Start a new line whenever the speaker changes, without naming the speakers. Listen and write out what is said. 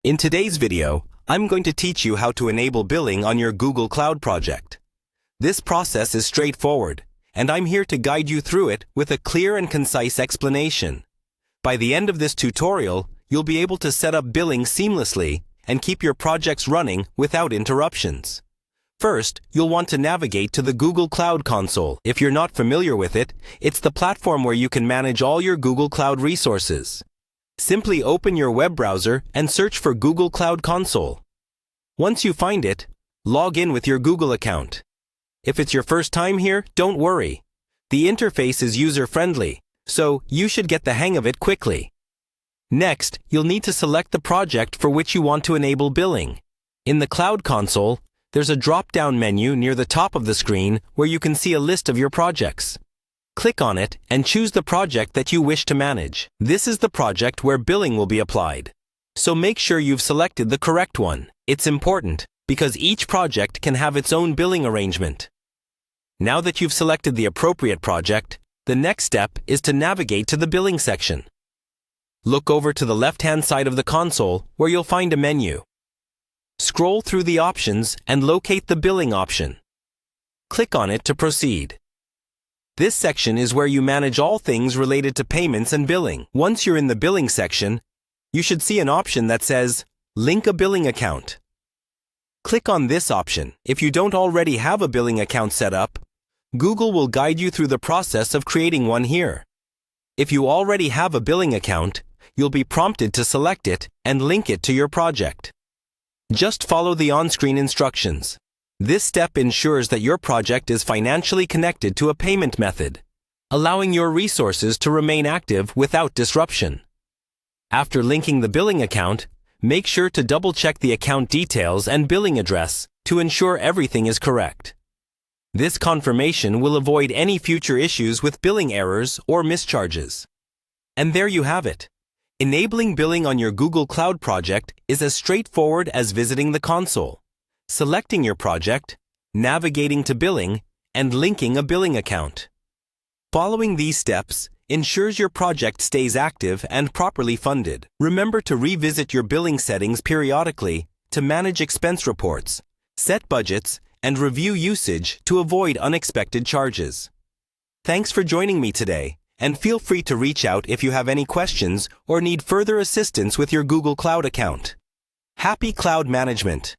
In today's video, I'm going to teach you how to enable billing on your Google Cloud project. This process is straightforward, and I'm here to guide you through it with a clear and concise explanation. By the end of this tutorial, you'll be able to set up billing seamlessly and keep your projects running without interruptions. First, you'll want to navigate to the Google Cloud Console. If you're not familiar with it, it's the platform where you can manage all your Google Cloud resources. Simply open your web browser and search for Google Cloud Console. Once you find it, log in with your Google account. If it's your first time here, don't worry. The interface is user-friendly, so you should get the hang of it quickly. Next, you'll need to select the project for which you want to enable billing. In the Cloud Console, there's a drop-down menu near the top of the screen where you can see a list of your projects. Click on it and choose the project that you wish to manage. This is the project where billing will be applied. So make sure you've selected the correct one. It's important because each project can have its own billing arrangement. Now that you've selected the appropriate project, the next step is to navigate to the billing section. Look over to the left-hand side of the console where you'll find a menu. Scroll through the options and locate the billing option. Click on it to proceed. This section is where you manage all things related to payments and billing. Once you're in the billing section, you should see an option that says, Link a billing account. Click on this option. If you don't already have a billing account set up, Google will guide you through the process of creating one here. If you already have a billing account, you'll be prompted to select it and link it to your project. Just follow the on-screen instructions. This step ensures that your project is financially connected to a payment method, allowing your resources to remain active without disruption. After linking the billing account, make sure to double-check the account details and billing address to ensure everything is correct. This confirmation will avoid any future issues with billing errors or mischarges. And there you have it. Enabling billing on your Google Cloud project is as straightforward as visiting the console, selecting your project, navigating to billing, and linking a billing account. Following these steps ensures your project stays active and properly funded. Remember to revisit your billing settings periodically to manage expense reports, set budgets, and review usage to avoid unexpected charges. Thanks for joining me today, and feel free to reach out if you have any questions or need further assistance with your Google Cloud account. Happy cloud management!